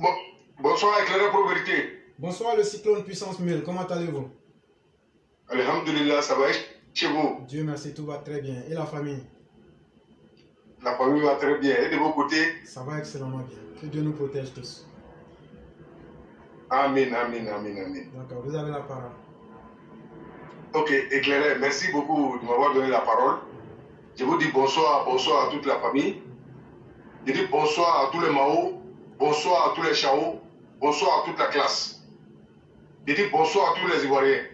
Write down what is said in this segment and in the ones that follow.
Bon, bonsoir, éclaireur pour vérité. Bonsoir le cyclone puissance 1000, comment allez-vous? Alhamdulillah, ça va chez vous? Dieu merci, tout va très bien. Et la famille? La famille va très bien. Et de vos côtés? Ça va excellemment bien. Que Dieu nous protège tous. Amen, amen, amen, amen. D'accord, vous avez la parole. Ok, éclaireur, merci beaucoup de m'avoir donné la parole. Je vous dis bonsoir, bonsoir à toute la famille. Je dis bonsoir à tous les Mao, bonsoir à tous les Chao, bonsoir à toute la classe. Je dis bonsoir à tous les Ivoiriens.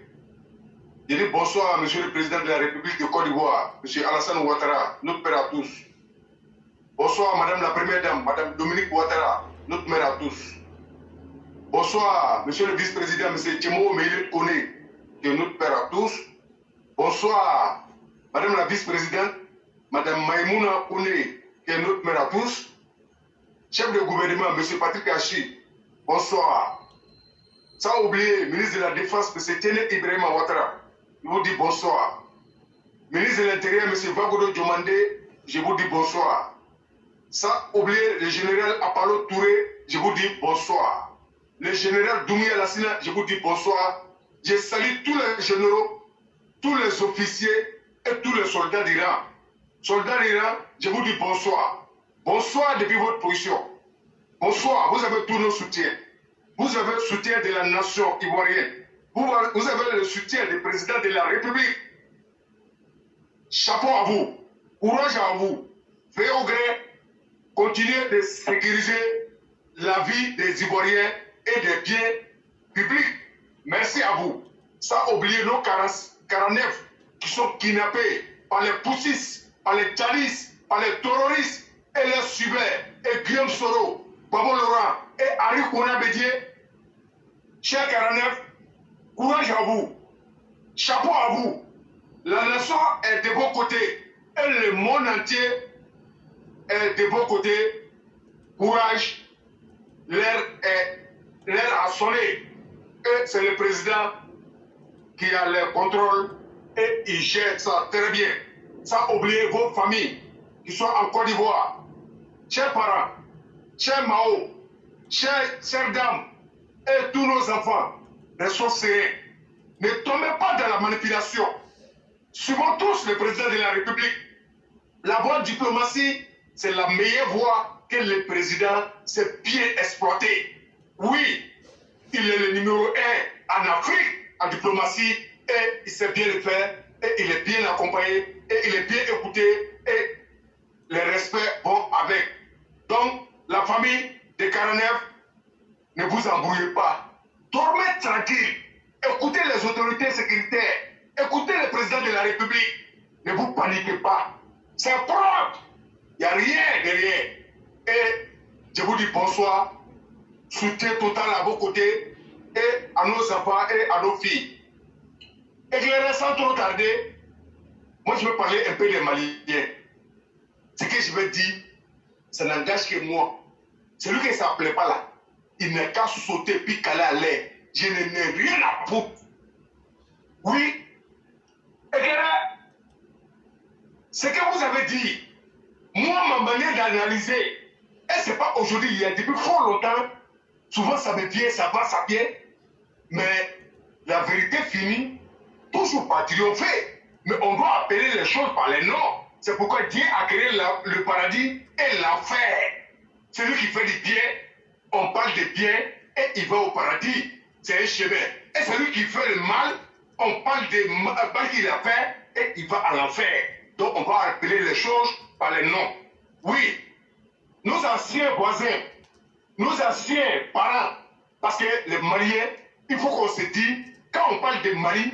Je dis bonsoir à Monsieur le Président de la République de Côte d'Ivoire, Monsieur Alassane Ouattara, notre père à tous. Bonsoir à Madame la Première Dame, Madame Dominique Ouattara, notre mère à tous. Bonsoir Monsieur le Vice-président, Monsieur Timo Meïle Kone, qui est notre père à tous. Bonsoir Madame la Vice-présidente, Madame Maïmouna Kone, qui est notre mère à tous. Chef de gouvernement, Monsieur Patrick Hachi, bonsoir. Sans oublier, ministre de la Défense, M. Ténet Ibrahim Ouattara, je vous dis bonsoir. Ministre de l'Intérieur, M. Vagodo Diomandé, je vous dis bonsoir. Sans oublier le général Apollo Touré, je vous dis bonsoir. Le général Doumia Lassina, je vous dis bonsoir. Je salue tous les généraux, tous les officiers et tous les soldats d'Iran. Soldats d'Iran, je vous dis bonsoir. Bonsoir depuis votre position. Bonsoir, vous avez tous nos soutiens. Vous avez le soutien de la nation ivoirienne. Vous avez le soutien du président de la République. Chapeau à vous. Courage à vous. Faites au gré. Continuez de sécuriser la vie des Ivoiriens et des biens publics. Merci à vous. Sans oublier nos 49 qui sont kidnappés par les Poussis, par les Tchalis, par les terroristes et les Subers et Guillaume Soro, Babo Laurent et Harry Kona Bédier. Chers 49, courage à vous, chapeau à vous. La nation est de vos côtés et le monde entier est de vos côtés. Courage, l'heure a sonné. Et c'est le président qui a le contrôle et il gère ça très bien. Sans oublier vos familles qui sont en Côte d'Ivoire. Chers parents, chers Mao, chères dames, et tous nos enfants, restons sereins. Ne tombez pas dans la manipulation. Suivons tous le président de la République. La voie diplomatie, c'est la meilleure voie que le président s'est bien exploité. Oui, il est le numéro 1 en Afrique, en diplomatie, et il sait bien le faire, et il est bien accompagné, et il est bien écouté, et les respects vont avec. Donc, la famille de 49, ne vous embrouillez pas. Dormez tranquille. Écoutez les autorités sécuritaires. Écoutez le président de la République. Ne vous paniquez pas. C'est propre. Il n'y a rien derrière. Et je vous dis bonsoir. Soutien total à vos côtés et à nos enfants et à nos filles. Éclairez sans trop tarder. Moi, je vais parler un peu des Maliens. Ce que je vais dire, ça n'engage que moi. Celui qui ne s'appelait pas là, il n'est qu'à sauter puis caler à l'air. Je n'ai rien à foutre. Oui. Éclairez, ce que vous avez dit, moi, ma manière d'analyser, et ce n'est pas aujourd'hui, il y a depuis fort longtemps, souvent ça me vient, ça va, ça vient, mais la vérité finit toujours par triompher. Mais on doit appeler les choses par les noms. C'est pourquoi Dieu a créé le paradis et l'enfer. Celui qui fait du bien, on parle de bien et il va au paradis. C'est un chemin. Et celui qui fait le mal, on parle de mal qu'il a fait et il va à l'enfer. Donc on va appeler les choses par les noms. Oui, nos anciens voisins, nos anciens parents, parce que les Maliens, il faut qu'on se dise, quand on parle de Mali,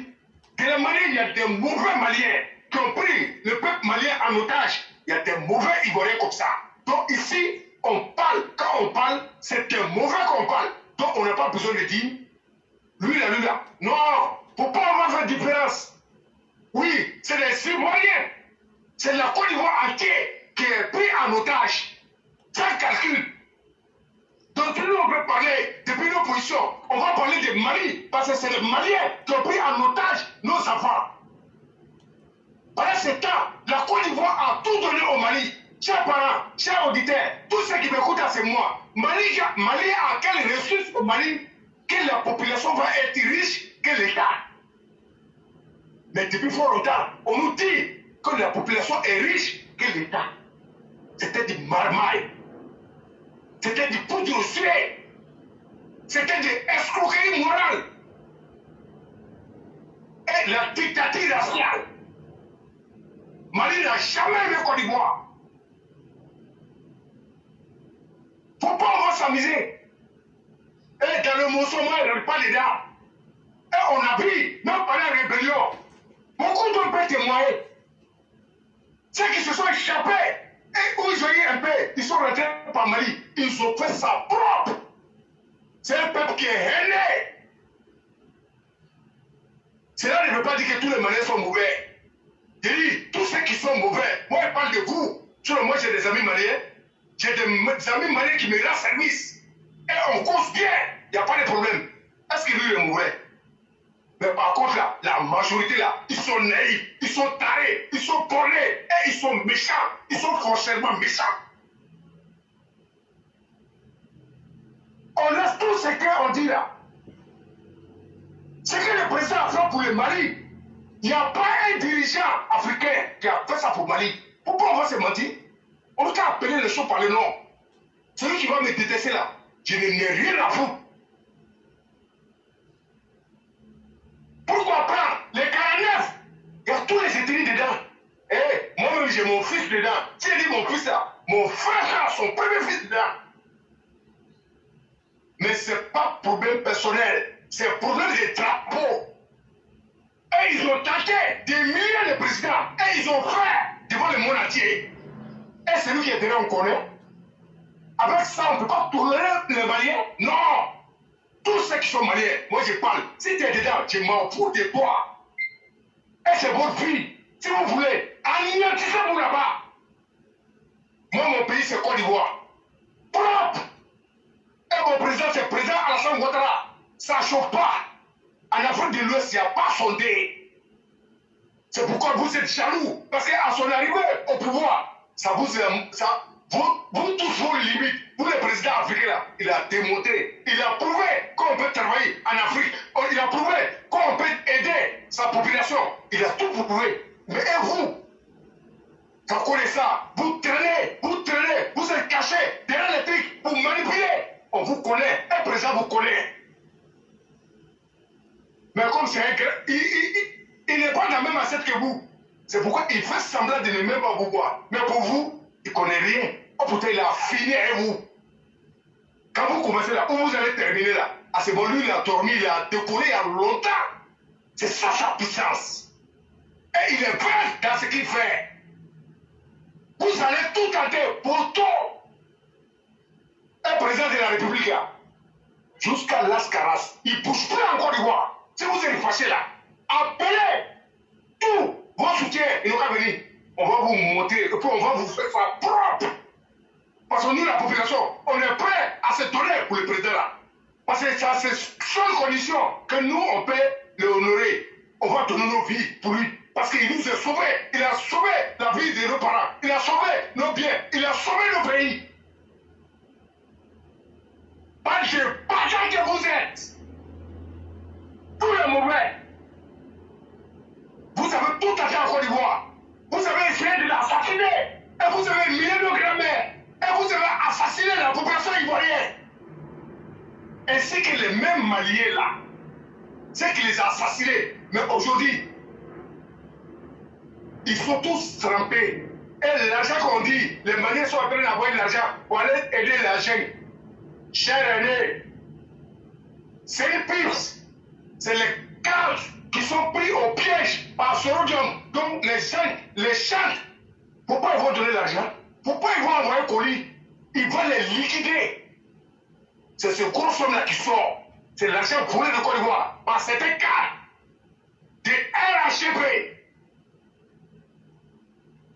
de la Mali, il y a des mauvais Maliens qui ont pris le peuple malien en otage. Il y a des mauvais Ivoiriens comme ça. Donc ici, on parle, quand on parle, c'est un mauvais qu'on parle. Donc on n'a pas besoin de dire, lui là. Non, il ne faut pas avoir fait différence. Oui, c'est les Ivoiriens. C'est la Côte d'Ivoire entière qui est pris en otage. Sans calcul. Donc nous, on peut parler, depuis nos positions, on va parler de Mali, parce que c'est les Maliens qui ont pris en otage nos enfants. Pendant ce temps, la Côte d'Ivoire a tout donné au Mali. chers parents, chers auditeurs, tous ceux qui m'écoutent, c'est moi. Mali a quelle ressource au Mali que la population va être riche que l'État. Mais depuis fort longtemps, on nous dit que la population est riche que l'État. C'était du marmaille. C'était du poudre suée. C'était de l'escroquerie morale. Et la dictature raciale. Mali n'a jamais aimé Côte d'Ivoire. Faut pas on va s'amuser. Et dans le mensonge, il n'y a pas dedans. Et on a vu, même pendant la rébellion, beaucoup d'hommes peuvent témoigner. Ceux qui se sont échappés, et où ils ont eu un peu, ils sont rentrés par Mali. Ils ont fait ça propre. C'est un peuple qui est haineux. Cela ne veut pas dire que tous les Maliens sont mauvais. Je dis, tous ceux qui sont mauvais, moi je parle de vous. Moi j'ai des amis maliens, j'ai des amis maliens qui me rendent service. Et on cause bien, il n'y a pas de problème. Est-ce que lui est mauvais? Mais par contre là, la majorité là, ils sont naïfs, ils sont tarés, ils sont bornés, et ils sont méchants, ils sont foncièrement méchants. On laisse tout ce qu'on dit là. Ce que le président a fait pour le Mali, il n'y a pas un dirigeant africain qui a fait ça pour le Mali. Pourquoi on va se mentir? On va appeler les choses par le nom. Celui qui va me détester là, je n'ai rien à foutre. Pourquoi prendre les 49? Il y a tous les ethnies dedans. Et moi-même j'ai mon fils dedans. Si je dis mon fils là, mon frère a son premier fils dedans. Mais ce n'est pas problème personnel, c'est problème de drapeau. Et ils ont tenté des milliers de présidents. Et ils ont fait devant le monde entier. Et celui qui est dedans, on connaît. Avec ça, on ne peut pas tourner les Maliens. Non. Tous ceux qui sont Maliens, moi je parle. Si tu es dedans, je m'en fous de toi. Et c'est votre vie. Si vous voulez, anéantissez-vous là-bas. Moi, mon pays, c'est Côte d'Ivoire. Propre. Et mon président, c'est le président Alassane Ouattara. Ça ne chauffe pas. En Afrique de l'Ouest, il n'y a pas sondé. C'est pourquoi vous êtes jaloux. Parce qu'à son arrivée au pouvoir, vous tous vos limites. Vous, le président africain, là, il a démontré. Il a prouvé qu'on peut travailler en Afrique. Il a prouvé qu'on peut aider sa population. Il a tout prouvé. Mais et vous connaissez ça. Vous traînez, vous êtes cachés derrière les trucs, vous manipulez. On vous connaît, un président vous connaît. Mais comme c'est un grand, il n'est pas dans la même assiette que vous. C'est pourquoi il fait semblant de ne même pas vous voir. Mais pour vous, il ne connaît rien. Oh putain, il a fini avec vous. Quand vous commencez là, où vous allez terminer là, à ce moment, lui, il a dormi, il a décollé il y a longtemps. C'est ça sa puissance. Et il est vrai dans ce qu'il fait. Vous allez tout tenter pour tout. Un président de la République là, jusqu'à Lascaras, il ne bouge plus en Côte d'Ivoire. Si vous êtes fâché là, appelez tous vos soutiens, ils n'ont qu'à venir. On va vous montrer, et puis on va vous faire ça propre. Parce que nous, la population, on est prêt à se donner pour le président là. Parce que c'est à ces seules conditions que nous, on peut l'honorer. On va donner nos vies pour lui. Parce qu'il nous a sauvés. Il a sauvé la vie de nos parents. Il a sauvé nos biens. Il a sauvé nos pays. Parce que pas que vous êtes. Tous les mauvais. Vous avez tout attaqué en Côte d'Ivoire. Vous avez essayé de l'assassiner. Et vous avez mis nos grands-mères. Et vous avez assassiné la population ivoirienne. Ainsi que les mêmes Maliens là. C'est qui les a assassinés. Mais aujourd'hui, ils sont tous trempés. Et l'argent qu'on dit, les Maliens sont en train d'avoir de l'argent pour aller aider les jeunes. Cher aîné, c'est une piste. C'est les cadres qui sont pris au piège par Sorodium. Donc les jeunes les chantent. Pourquoi ils vont donner l'argent? Pourquoi ils vont envoyer un colis? Ils vont les liquider. C'est ce gros somme-là qui sort. C'est l'argent volé de Côte d'Ivoire par certains cadres de RHP.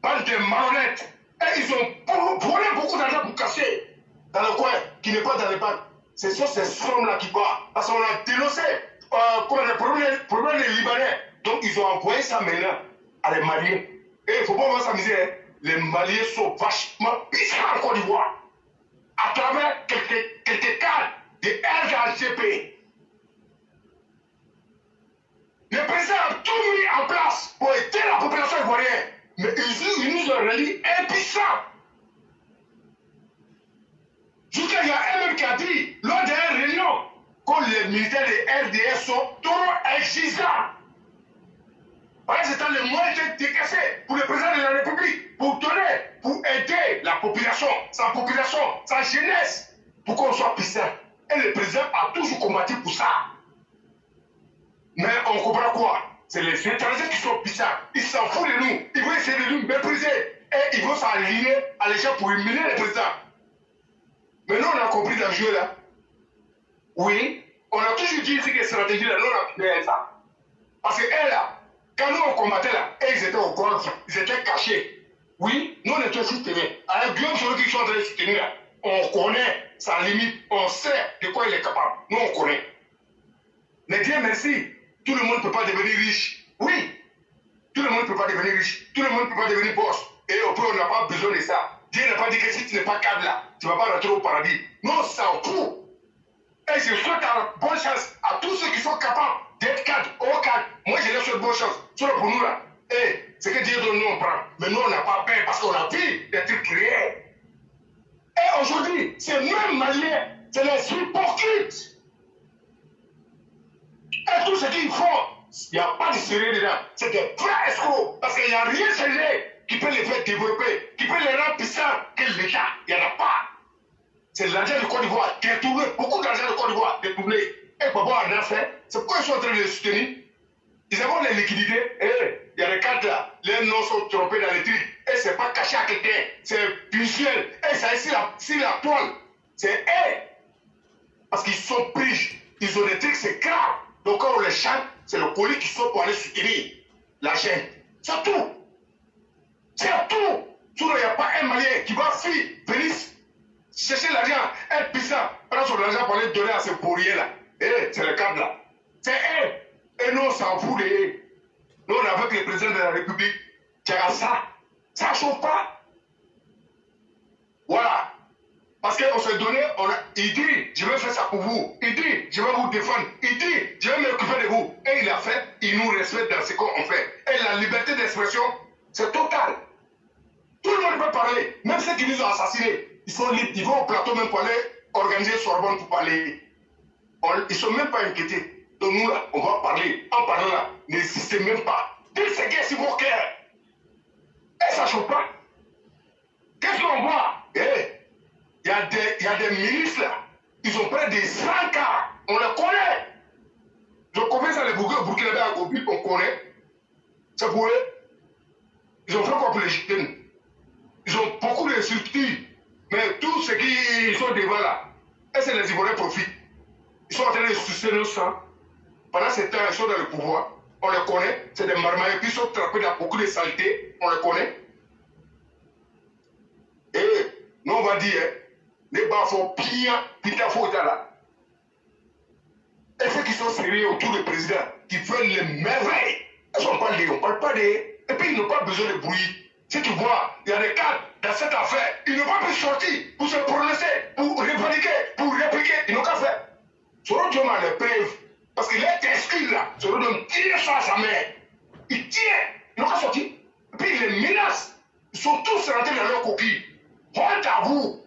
Par des marionnettes. Et ils ont volé beaucoup d'argent pour cacher dans le coin, qui n'est pas dans les banques. C'est sur ces sommes-là qui partent. Parce qu'on a dénoncé le problème des Libanais. Donc ils ont envoyé ça maintenant à les Maliens. Et il ne faut pas s'amuser. Hein. les Maliens sont vachement puissants en Côte d'Ivoire. À travers quelques cadres de RGP. Le président a tout mis en place pour aider la population ivoirienne. Mais ils nous ont rendus impuissants. Jusqu'à il y a un même qui a dit, lors d'une réunion, que les militaires de RDS sont trop exigeants. Voilà, c'est dans les moyens de décasser pour le président de la République, pour donner, pour aider la population, sa jeunesse, pour qu'on soit puissant. Et le président a toujours combattu pour ça. Mais on comprend quoi? C'est les étrangers qui sont puissants. Ils s'en foutent de nous. Ils vont essayer de nous mépriser. Et ils vont s'aligner à les gens pour humilier le président. Mais nous, on a compris dans le jeu là. Oui, on a toujours dit que stratégie là, nous, on a fait ça. Parce que elles là, quand nous on combattait là, et ils étaient au golf, ils étaient cachés. Oui, nous on était soutenus. Avec Guillaume Soro qui sont en train de soutenir là, on connaît sa limite, on sait de quoi il est capable. Nous on connaît. Mais Dieu merci, tout le monde ne peut pas devenir riche. Oui, tout le monde ne peut pas devenir riche. Tout le monde ne peut pas devenir boss. Et au plus on n'a pas besoin de ça. Dieu n'a pas dit que si tu n'es pas cadre là, tu ne vas pas rentrer au paradis. Nous on s'en fout. Et je souhaite bonne chance à tous ceux qui sont capables d'être cadres, au cadre. Moi, je leur souhaite bonne chance. Sur pour nous là. Et ce que Dieu donne, nous on prend. Mais nous, on n'a pas peur parce qu'on a vu des trucs réels. Et aujourd'hui, ces mêmes Maliens, c'est les hypocrites. Et tout ce qu'ils font, il n'y a pas de sérieux dedans. C'est des vrais escrocs. Parce qu'il n'y a rien sérieux qui peut les faire développer, qui peut les rendre puissants que l'État. Il n'y en a pas. C'est l'argent de Côte d'Ivoire détourné, beaucoup d'argent de Côte d'Ivoire détourné. Et Babo en a fait. C'est pourquoi ils sont en train de les soutenir. Ils ont les liquidités. Et il y a des cartes là. Les noms sont trompés dans les trucs. Et c'est pas caché à quelqu'un. C'est visuel. Et ça est sur la toile. C'est eux. Parce qu'ils sont pris. Ils ont des trucs, c'est grave. Donc quand on les chante, c'est le colis qui sont pour aller soutenir la chaîne. C'est tout. C'est tout. Sinon, il n'y a pas un Malien qui va fuir, venir chercher l'argent, être puissant, prendre son argent pour aller donner à ces pourriers là. Et c'est le cadre là. C'est eux. Et nous, on s'en fout de eux. Nous, on est avec le président de la République. Ça ne chauffe pas. Voilà. Parce qu'on s'est donné, il dit, je vais faire ça pour vous. Il dit, je vais vous défendre. Il dit, je vais m'occuper de vous. Et il a fait, il nous respecte dans ce qu'on fait. Et la liberté d'expression, c'est total. Tout le monde peut parler. Même ceux qui nous ont assassinés. Ils sont libres, ils vont au plateau même pour aller organiser Sorbonne pour parler. Ils ne sont même pas inquiétés. Donc nous là, on va parler. En parlant là, n'hésitez même pas. Dites ce qui est sur vos cœurs. Et ça ne chauffe pas. Qu'est-ce qu'on voit? Il y a des ministres là. Ils ont près de 100 cas. On les connaît. Je connais ça, les Burkinabés à Gobi, on connaît. C'est pour eux. Ils ont fait quoi pour les jeunes? Ils ont beaucoup de structures. Mais tous ceux qui sont devant là, et c'est les Ivoiriens profitent. Ils sont en train de sucer nos sangs. Pendant ce temps, ils sont dans le pouvoir. On les connaît. C'est des marmailles qui sont trempés dans beaucoup de saletés. On les connaît. Et nous, on va dire, les bas font bien, putain, faut là. Et ceux qui sont sérieux autour du président, qui veulent les merveilles, ils sont pas liés, on ne parle pas d'eux. Et puis, ils n'ont pas besoin de bruit. Si tu vois, il y a des cadres dans cette affaire, ils n'ont pas pu sortir pour se prononcer, pour revendiquer, pour répliquer, ils n'ont qu'à faire. Soro Diom a les preuves, parce qu'il est exclu là, Soro Diom tire ça à sa mère. Il tient, ils n'ont qu'à sortir. Et puis il les menace. Ils sont tous rentrés dans leur coquille. Honte à vous.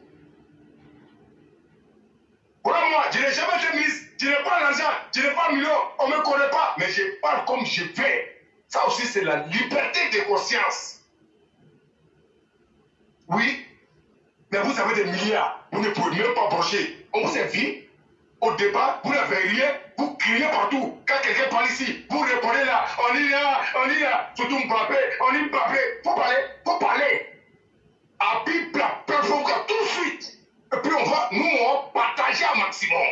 Voilà moi, je n'ai jamais été ministre, je n'ai pas l'argent, je n'ai pas un million, on ne me connaît pas, mais je parle comme je fais. Ça aussi c'est la liberté de conscience. Oui, mais vous avez des milliards, vous ne pouvez même pas brocher. On vous a vu, au débat, vous n'avez rien, vous criez partout. Quand quelqu'un parle ici, vous répondez là, on y là, surtout Mbappé, on y Mbappé. Faut parler. À Bible, la plateforme tout de suite. Et puis on va, nous, on va partager un maximum.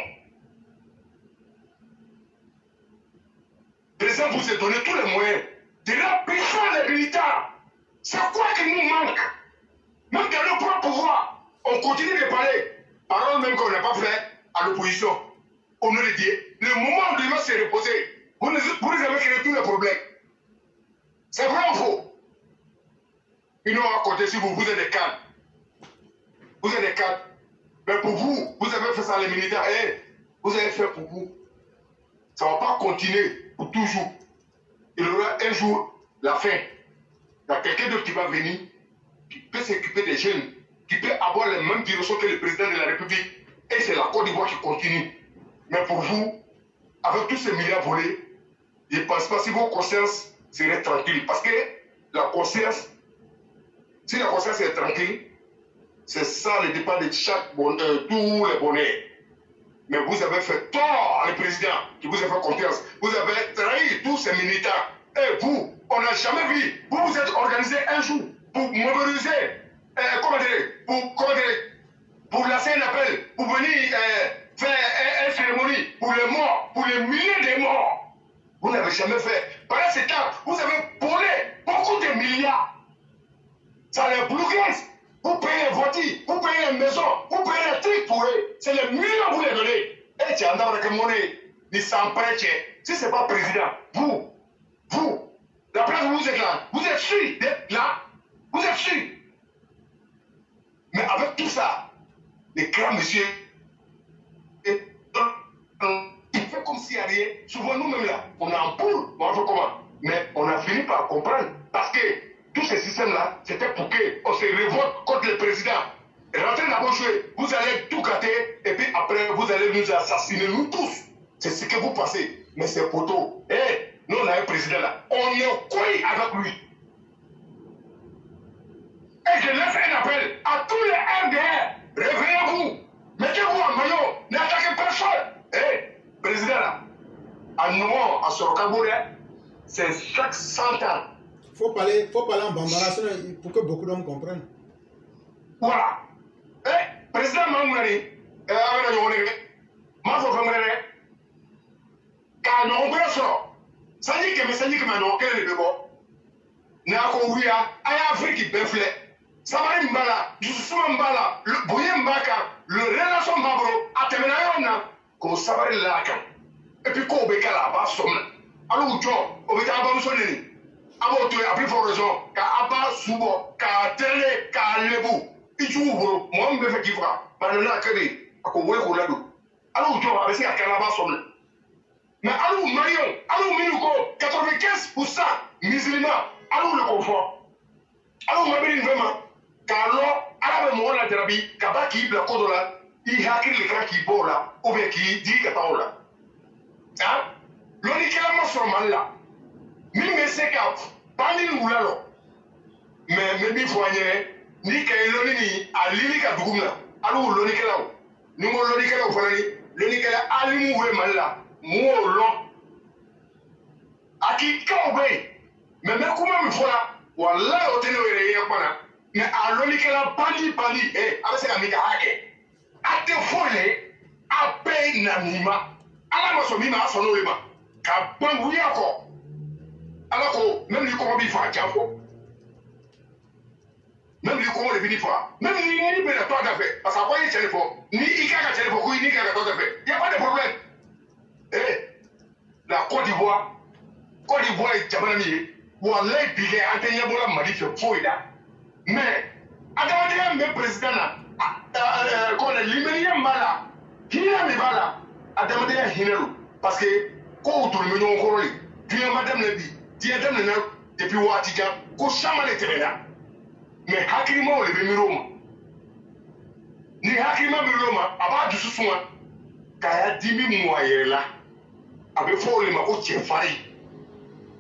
Les gens vous ont donné tous les moyens. De la puissance des militaires. C'est quoi qui nous manque? Même dans le propre pouvoir, on continue de parler. Parole même qu'on n'a pas fait à l'opposition. Au nom de Dieu. Le moment où il va se reposer, vous nous avez créé tous les problèmes. C'est vrai ou faux? Ils n'ont à compter sur vous, vous êtes des cadres. Vous êtes des cadres. Mais pour vous, vous avez fait ça les militaires. Vous avez fait pour vous. Ça ne va pas continuer pour toujours. Il y aura un jour la fin. Il y a quelqu'un d'autre qui va venir, qui peut s'occuper des jeunes, qui peut avoir les mêmes directions que le président de la République. Et c'est la Côte d'Ivoire qui continue. Mais pour vous, avec tous ces milliards volés, je ne pense pas si vos consciences seraient tranquilles. Parce que la conscience, si la conscience est tranquille, c'est ça le départ de chaque bonheur, tous les bonheurs. Mais vous avez fait tort le président qui vous a fait confiance. Vous avez trahi tous ces militaires. Et vous, on n'a jamais vu. Vous vous êtes organisé un jour pour mobiliser, pour lancer un appel, pour venir faire une cérémonie pour les morts, pour les milliers de morts. Vous n'avez jamais fait. Pendant ce temps, vous avez volé beaucoup de milliards. Ça les bloqué. Vous payez les voitures, vous payez les maisons, vous payez les trucs pour eux. C'est les millions que vous les donnez. Et tu as un monnaie, ni sans prêcher. Si ce n'est pas président, vous, la place où vous êtes là, vous êtes sûr d'être là. Vous êtes sûr. Mais avec tout ça, les grands messieurs, il fait comme s'il n'y a rien. Souvent nous-mêmes là, on est en poule, on fait comment? Mais on a fini par comprendre. Parce que tous ces systèmes-là, c'était pour qu'on se révolte contre le président. Rentrez d'abord jouer, vous allez tout gâter, et puis après, vous allez nous assassiner, nous tous. C'est ce que vous pensez. Mais c'est poteau. Nous, on a un président là. On est couilles avec lui. Et je laisse un appel à tous les MDR. Réveillez-vous. Mettez-vous en maillot. N'attaquez personne. Président là, à Nouan, à Sorokabouré, c'est chaque 100 ans. Faut parler en bambara, pour que beaucoup d'hommes comprennent. Voilà. Président Mamounani, et puis qu'on bécale à bas somme. Alors, on va t'avoir abo to a plus fort raison ka aba subo ka tele ka lebu iju bro mo mbe fe kifra ba na kebe ako we ko lado alu jo ba se ka kala ba somne mais alu marion alu minuko 95% musulmans alu le confort alu mabiri vraiment ka lo ala be mo la jarabi ka ba ki bla ko dola I hakiri le ka ki bola ou bien ki di ka taola hein lo ni kala mo so malla min bɛ se ka ban ni wula lɔ mɛ min fɔ an ye ni ka ye lɔnni ni a lili ka dugu min na hali o lɔnnikɛlaw ni n ko lɔnnikɛlaw fana ni lɔnnikɛla alimu bɛ mali la mun y'o lɔn hakilikaw bɛ yen mɛ n bɛ kuma min fɔ la walayi o tɛ ne yɛrɛ ye kuma na mɛ a lɔnnikɛla bali a bɛ se ka min kɛ a kɛ a tɛ foyi le a bɛɛ na nin ma ala ma sɔn min ma a sɔn n'o ye ma ka ban wuya kɔ. Alors que même les comment il faut à Djafo, même les comment les finit fois, même les ni pas d'affaires, parce qu'après il téléphone, ni il y a téléphone, ni il y a d'affaires, il n'y a pas de problème. La Côte d'Ivoire est Djamalami, ou à l'aide de l'Antenia Mali fait fouille là. Mais, à la même président là, quand les Libériens malades, qui est là, là, à la Hinelo, parce que quand tout le monde est encore là, tu es madame la vie. Dieu donne le depuis Ouatija, qu'au chaman est là. Mais Hakima ou les Bémiroma. Ni Hakima Biroma, à bas du soin, Kaya 10 000 mois là. Avec fort les Mako Tchefari.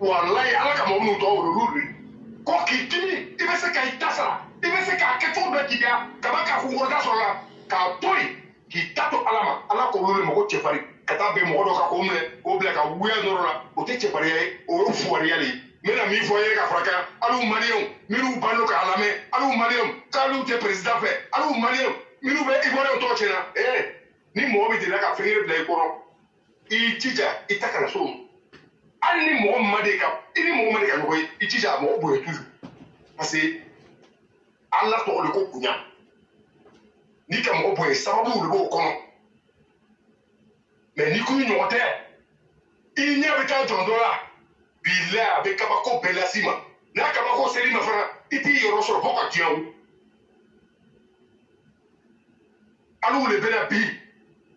Wallahi, à la Kamon, nous quoi qu'il tini, il va se cailler ça. Il va se cailler tout le Kiga, Kabaka Fouroda sur la Kaboy, qui tape à la main, à la Kamon, Mako Tchefari. Kata be mo do ka ko mle o ble ka wuya no la o te che pare o fu ari ali me na mi fo ye ka fraka alu marion miru banu ka alame alu marion ka lu te president fe alu marion miru be ibore to chena ni mo bi de la ka fere ble ko ro I tija itaka na so ani mo made ka ini mo made ka no I tija mo bo toujours parce que Allah to le ko kunya ni ka mo bo sababu le bo kono mais ni kuni ɲɔgɔn tɛ I ɲɛ bɛ taa jɔn dɔ la bilahi a bɛ kabako bɛɛ las'i ma n'a kabako ser'i ma fana iti yɔrɔ sɔrɔ fo ka tiɲɛ o alu le bɛ na bi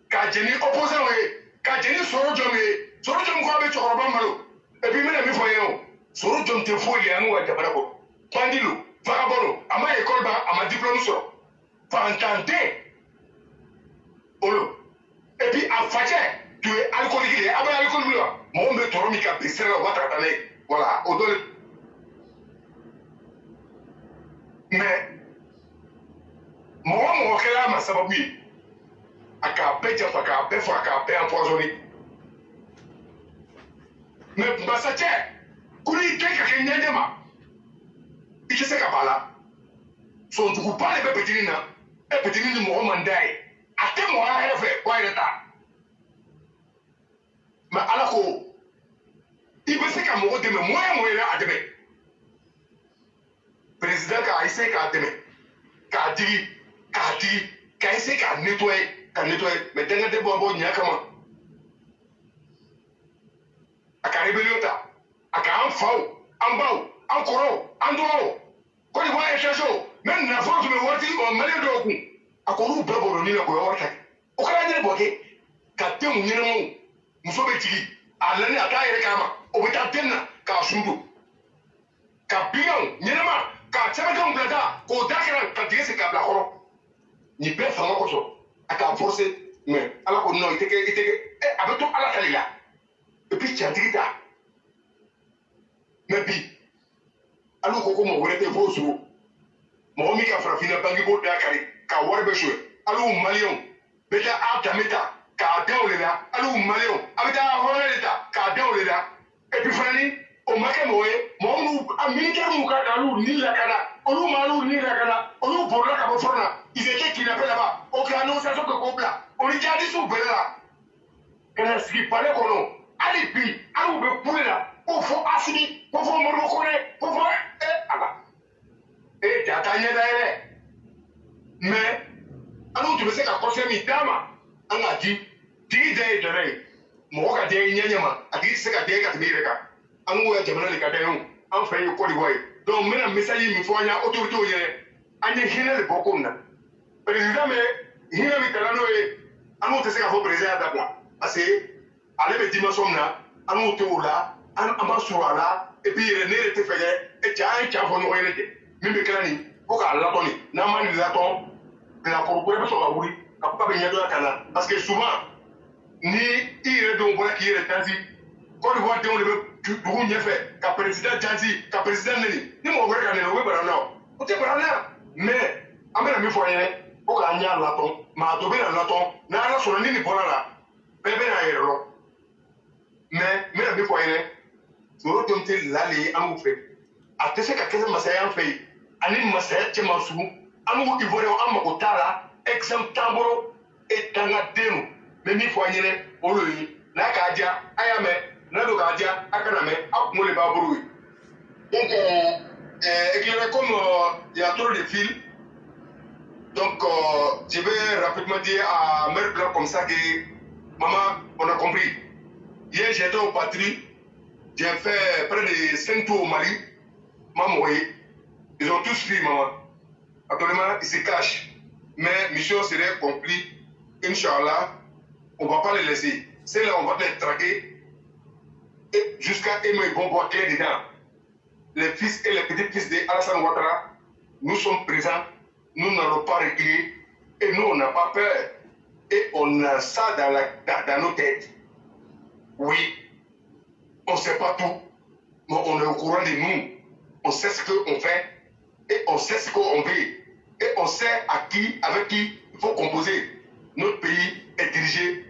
ka jɛ ni opposant ye ka jɛ ni sɔrɔ jɔn ye sɔrɔ jɔn ko a bɛ cɛkɔrɔba malo et puis n bɛna min fɔ ye o sɔrɔ jɔn tɛ foyi ye an ka jamana kɔ bandi lo vagabond lo a ma école ban a ma diplôme sɔrɔ fantan tɛ olo et puis a facɛ tu ye alcoolique de ye a bɛ alcool min wa mɔgɔ min bɛ tɔɔrɔ min ka bin sira la o b'a ta ka taa n'a ye voilà o dɔ le mais mɔgɔ kɛra a ma sababu ye a k'a bɛɛ janfa k'a bɛɛ faga k'a bɛɛ empoisonné mais masacɛ ko n'i den ka kɛ ɲɛɲɛ ma i tɛ se ka ban a la sɔnjuguba de bɛ petini na e petini ni mɔgɔ man d'a ye a tɛ mɔgɔ yɛrɛ fɛ k'a yɛrɛ ta mais ala ko i bɛ se ka mɔgɔ dɛmɛ moyen na a dɛmɛ président k'a essayer k'a dɛmɛ k'a digi k'a essayer k'a nettoyer mais danganden bɔ ɲɛ kama a ka rébellion ta a ka an faw an baw an kɔrɔw an dɔgɔw Côte d'Ivoire échange o même nafolo tun bɛ waati maliyɛn dɔw kun a k'olu bɛɛ bɔrɔ ni la k'o ye wari ta o kɛra ɲɛ bɔ kɛ ka denw ɲɛnamaw muso bɛ jigin a lani a t'a yɛrɛ k'a ma o bɛ taa den na k'a sundu ka biɲɛw ɲɛnama ka sɛbɛndenw bila da k'o da kɛra ka tigɛ se k'a bila kɔrɔ nin bɛɛ fanga kosɔn a k'a forcer mais ala ko non i tɛ kɛ a bɛ to ala tali la et puis cɛntigi ta mais bi alu ko ko mɔgɔ wɛrɛ tɛ fo so mɔgɔ min ka farafinna banque b'o da kari ka wari bɛ soye alu maliyɛnw bɛ taa a danbe ta k'a dɛn o de la alu maliyɛnw a bɛ taa hɔrɔnya de ta k'a dɛn o de la et puis fana ni o ma kɛ mɔgɔ ye mɔgɔ minnu a militaire minnu ka alu ni lakana olu ma alu ni lakana olu bolila ka bɔ fɔlɔ la ils étaient kidnappés là-bas o kɛ annonciation kɛ k'o bila o ni jihadistes bɛɛ la ka na sigi palais kɔnɔ hali bi alu bɛ kule la ko fɔ asini ko fɔ moribo kone ko fɔ ala ja taa ɲɛ da yɛrɛ mais alu tun bɛ se ka conseil min d'a ma an k'a di tigi da ye dɛrɛ ye mɔgɔ ka den ɲɛɲɛ ma a tigi tɛ se ka den ka tɛmɛ i yɛrɛ kan an k'o ya jamana de ka den ye an fɛ ye Côte d'Ivoire ye donc n bɛna message min fɔ an ɲa autorités ɲɛnɛ an ye hinɛ de bɔ ko min na président bɛ hinɛ min kalan n'o ye an n'o tɛ se ka fɔ président dabila parce que ale bɛ dimension min na an n'o tɛ o la an b'a sɔrɔ a la et puis yɛrɛ ne yɛrɛ tɛ fɛ kɛ an ye ca fɔ ɲɔgɔn ye de min bɛ kɛra nin fo k'a latɔn nin n'an ma nin latɔn bilakɔrɔ wɛrɛ bɛ sɔrɔ ka wuli ka fɔ k'a bɛ ɲɛdɔnya ka na parce que souvent ni i yɛrɛ denw bɔra k'i yɛrɛ dansi Côte d'Ivoire denw de bɛ dugu ɲɛfɛ ka président dansi ka président neni ni mɔgɔ wɛrɛ ka neni o bɛ bara na o tɛ bara na mais an bɛna min fɔ an ɲɛnɛ fo k'an ɲɛ latɔn maa dɔ bɛna latɔn n'ala sɔnna ni nin bɔra la bɛɛ bɛna a yɛrɛ lɔ mais n bɛna min fɔ an ɲɛnɛ sɔrɔ jɔn tɛ lale ye an fɛ a tɛ se ka kɛ masaya an fɛ yen ani masaya cɛman sugu an b'u ivoiriyɛnw an mago t'a la exemple t'an bolo e dangaden mais min fɔ an ɲɛnɛ o y'o ye n'a k'a diya a y'a mɛn n'a don k'a diya a kana mɛn a kungo de b'a bolo ye donc éclairé comme il y a trop de fils donc je vais rapidement dire à Mère Blanc comme ça que maman on a compris hier j'étais au patrie. J'ai fait près de 5 tours au Mali. Maman, ils ont tous fui, maman. Actuellement, ils se cachent. Mais mission serait accomplie. Inch'Allah, on ne va pas les laisser. C'est là on va les traquer. Et jusqu'à eux, ils vont voir clair dedans. Les fils et les petits-fils d'Alassane Ouattara, nous sommes présents. Nous n'allons pas reculer. Et nous, on n'a pas peur. Et on a ça dans nos têtes. Oui. On ne sait pas tout, mais on est au courant de nous. On sait ce qu'on fait et on sait ce qu'on veut. Et on sait avec qui il faut composer. Notre pays est dirigé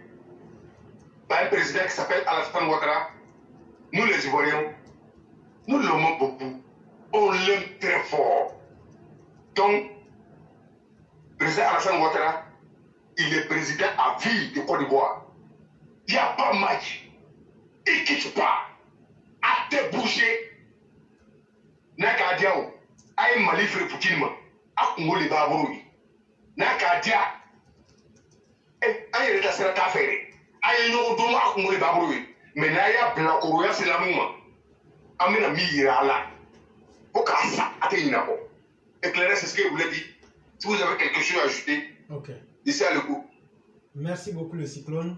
par un président qui s'appelle Alassane Ouattara. Nous les Ivoiriens, nous l'aimons beaucoup. On l'aime très fort. Donc, le président Alassane Ouattara, il est président à vie de Côte d'Ivoire. Il n'y a pas match. Il ne quitte pas à te bouger. N'a qu'à dire, à un Mali frère Poutine, à Congo les Baboui. N'a qu'à dire, à un état c'est la affaire. À un autre dôme à Congo les Baboui. Mais n'a y'a blanc, c'est la mouma. À un ami là. Pour qu'à ça, éclairer, c'est ce que je voulais dire. Si vous avez quelque chose à ajouter, Ok. ici à l'écoute. Merci beaucoup, le cyclone.